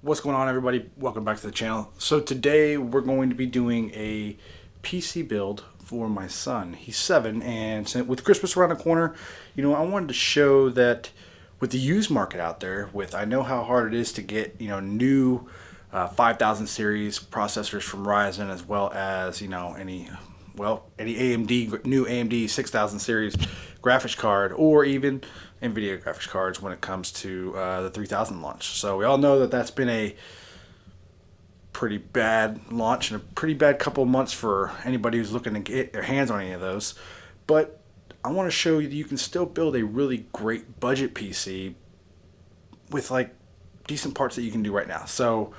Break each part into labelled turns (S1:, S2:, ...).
S1: What's going on, everybody? Welcome back to the channel. So today we're going to be doing a PC build for my son. He's 7, and with Christmas around the corner, I wanted to show that with the used market out there, I know how hard it is to get new 5000 series processors from Ryzen, as well as any AMD, new AMD 6000 series graphics card, or even NVIDIA graphics cards when it comes to the 3000 launch. So we all know that that's been a pretty bad launch and a pretty bad couple of months for anybody who's looking to get their hands on any of those. But I want to show you that you can still build a really great budget PC with like decent parts that you can do right now. So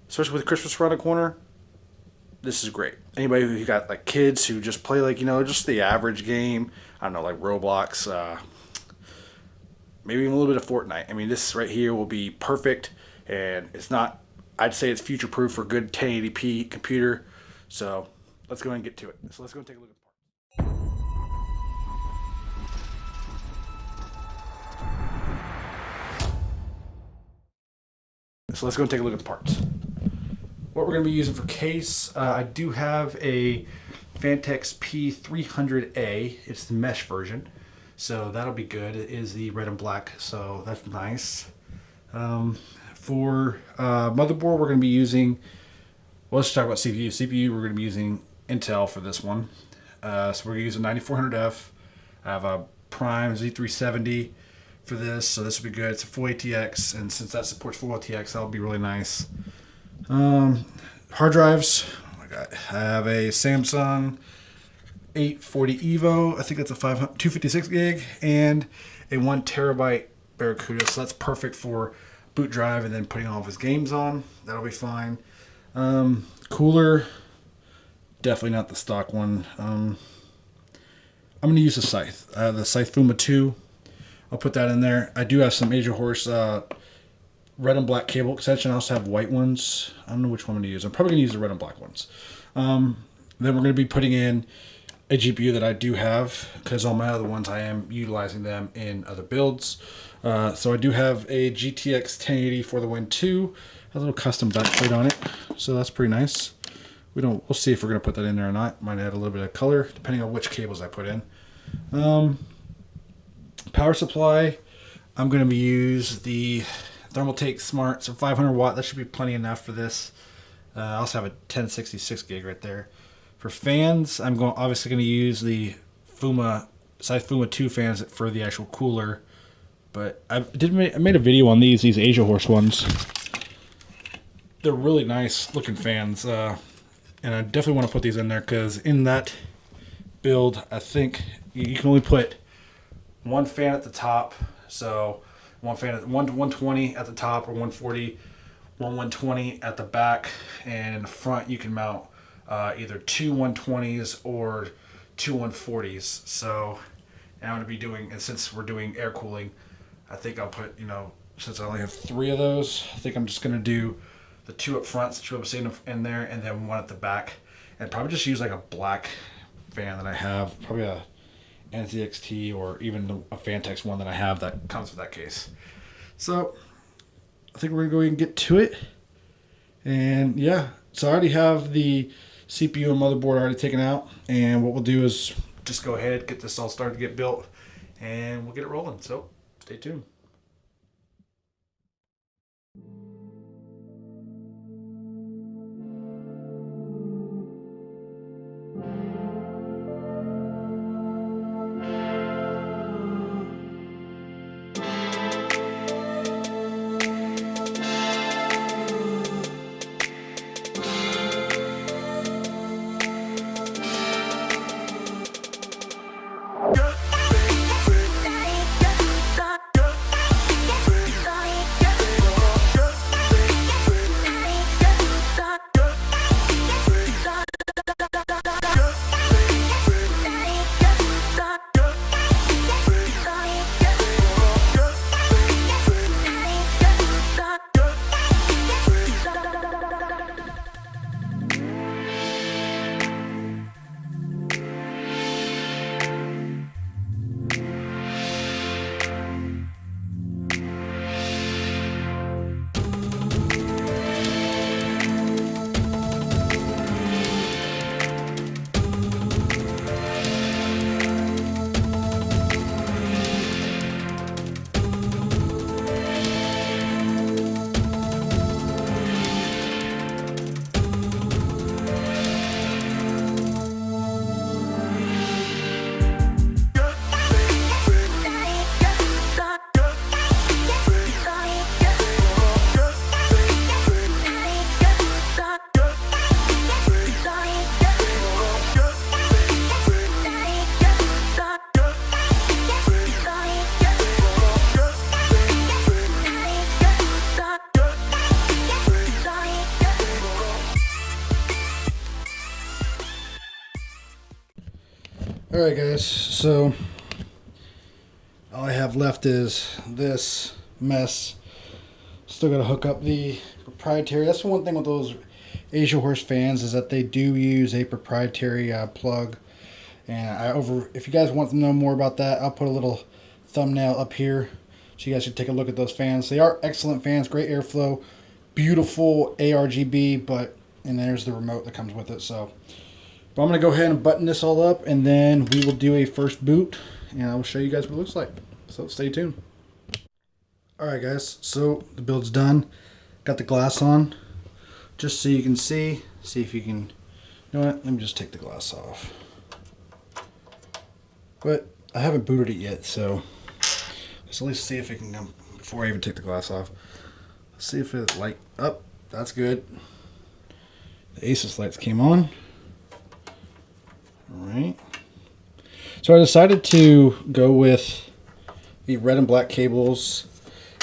S1: especially with Christmas around the corner, this is great. Anybody who got like kids who just play like, just the average game, I don't know, like Roblox, maybe even a little bit of Fortnite. I mean, this right here will be perfect, and it's not, I'd say it's future proof for good 1080p computer. So let's go ahead and get to it. So let's go and take a look at the parts. So let's go and take a look at the parts. What we're going to be using for case, I do have a Fantex P300A. It's the mesh version, so that'll be good. It is the red and black, so that's nice. For motherboard, we're going to be using, well, let's talk about CPU. CPU, we're going to be using Intel for this one. So we're going to use a 9400F. I have a Prime Z370 for this, so this will be good. It's a full ATX, and since that supports full ATX, that'll be really nice. Hard drives, oh my god, I have a Samsung 840 Evo, I think that's a 256 gig, and a 1 terabyte Barracuda, so that's perfect for boot drive and then putting all of his games on. That'll be fine. Cooler, definitely not the stock one. I'm going to use the Scythe, the Scythe Fuma 2. I'll put that in there. I do have some Asia Horse red and black cable extension. I also have white ones. I don't know which one I'm going to use. I'm probably going to use the red and black ones. Then we're going to be putting in a GPU that I do have, because all my other ones I am utilizing them in other builds. So I do have a GTX 1080 for the Win 2. Has a little custom backplate on it, so that's pretty nice. We'll see if we're going to put that in there or not. Might add a little bit of color depending on which cables I put in. Power supply, I'm going to be use the Thermaltake Smart, so 500 watt. That should be plenty enough for this. I also have a 1066 gig right there. For fans, I'm obviously going to use the Scythe Fuma 2 fans for the actual cooler. But I made a video on these Asia Horse ones. They're really nice looking fans, and I definitely want to put these in there, because in that build, I think you can only put one fan at the top. So one fan at 120 at the top, or 140, 120 at the back, and in the front you can mount either two 120s or two 140s. So and I'm going to be doing, and since we're doing air cooling, I think I'll put, since I only have 3 of those, I think I'm just going to do the 2 up front, since you have seen in there, and then 1 at the back, and probably just use like a black fan that I have, probably a NZXT or even a Fantex one that I have that comes with that case. So I think we're going to go ahead and get to it. And yeah, so I already have the CPU and motherboard already taken out, and what we'll do is just go ahead, get this all started to get built, and we'll get it rolling. So stay tuned. Alright guys, so all I have left is this mess. Still got to hook up the proprietary. That's the one thing with those Asia Horse fans, is that they do use a proprietary plug. And if you guys want to know more about that, I'll put a little thumbnail up here so you guys can take a look at those fans. They are excellent fans, great airflow, beautiful ARGB, and there's the remote that comes with it. But I'm going to go ahead and button this all up, and then we will do a first boot, and I will show you guys what it looks like. So stay tuned. Alright guys, so the build's done. Got the glass on, just so you can see if you can, you know what, let me just take the glass off. But I haven't booted it yet, so let's at least see if it can come before I even take the glass off. Let's see if it light up. That's good. The Asus lights came on. Alright. So I decided to go with the red and black cables,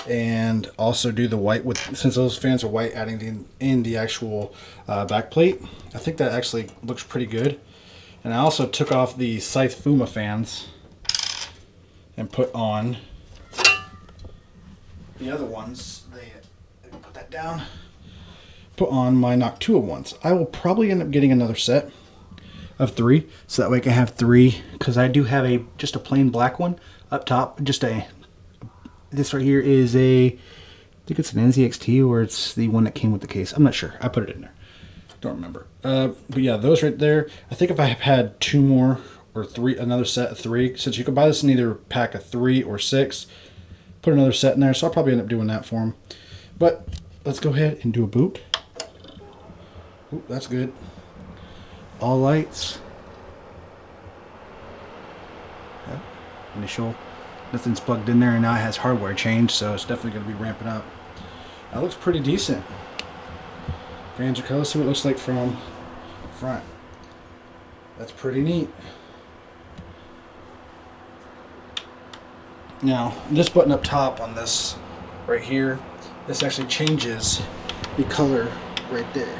S1: and also do the white with, since those fans are white, adding in the actual back plate. I think that actually looks pretty good. And I also took off the Scythe Fuma fans and put on the other ones. Let me put that down. Put on my Noctua ones. I will probably end up getting another set of 3, so that way I can have 3, because I do have just a plain black one up top. This right here is I think it's an NZXT, or it's the one that came with the case. I'm not sure. I put it in there. Don't remember. But yeah, those right there. I think if I had 2 more or 3, another set of 3, since you can buy this in either pack of 3 or 6, put another set in there. So I'll probably end up doing that for them. But let's go ahead and do a boot. Ooh, that's good. All lights. Yep. Initial. Nothing's plugged in there, and now it has hardware change, so it's definitely going to be ramping up. That looks pretty decent. Fans are color. See what it looks like from front. That's pretty neat. Now, this button up top on this right here, this actually changes the color right there.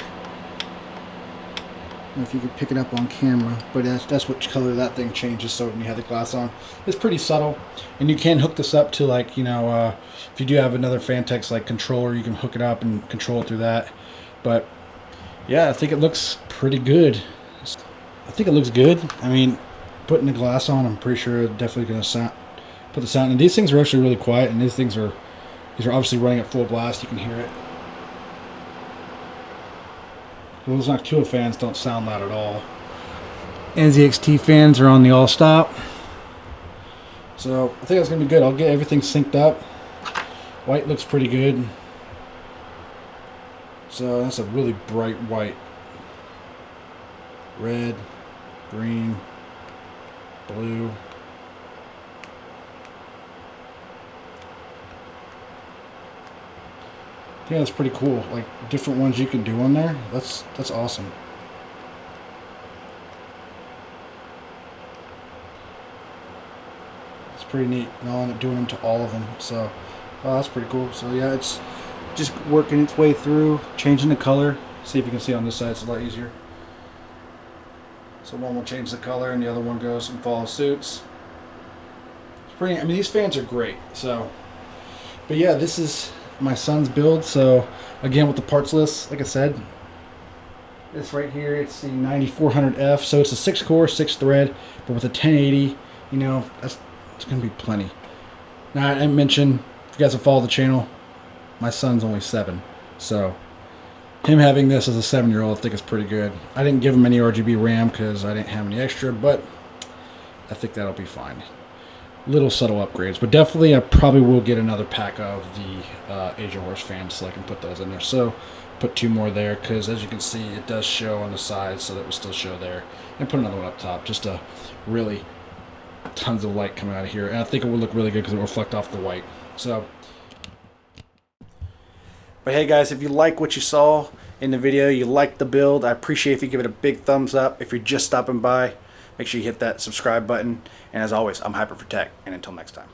S1: I don't know if you can pick it up on camera, but that's what color that thing changes. So when you have the glass on, it's pretty subtle, and you can hook this up to, like, you know, if you do have another Fantex like controller, you can hook it up and control it through that. But yeah, I think it looks pretty good. I think it looks good. I mean, putting the glass on, I'm pretty sure it's definitely going to put the sound. And these things are actually really quiet, and these are obviously running at full blast. You can hear it. Those Noctua fans don't sound loud at all. NZXT fans are on the all stop. So I think that's going to be good. I'll get everything synced up. White looks pretty good. So that's a really bright white. Red, green, blue. Yeah, that's pretty cool. Like, different ones you can do on there. That's awesome. It's pretty neat, and I'll end up doing them to all of them. So, that's pretty cool. So yeah, it's just working its way through, changing the color. See if you can see on this side; it's a lot easier. So one will change the color, and the other one goes and follows suits. It's pretty. I mean, these fans are great. So, but yeah, this is my son's build. So again, with the parts list, like I said, this right here, it's the 9400F. So it's a 6-core, 6-thread, but with a 1080, you know, it's gonna be plenty. Now, I mentioned, if you guys have followed the channel, my son's only 7, so him having this as a 7-year-old, I think is pretty good. I didn't give him any RGB RAM because I didn't have any extra, but I think that'll be fine. Little subtle upgrades, but definitely I probably will get another pack of the Asia Horse fans, so I can put those in there. So put 2 more there, because as you can see, it does show on the sides, so that will still show there. And put another one up top, just to really tons of light coming out of here, and I think it will look really good because it will reflect off the white. So, but hey guys, if you like what you saw in the video, you like the build, I appreciate if you give it a big thumbs up. If you're just stopping by, make sure you hit that subscribe button. And as always, I'm Hyper for Tech, and until next time.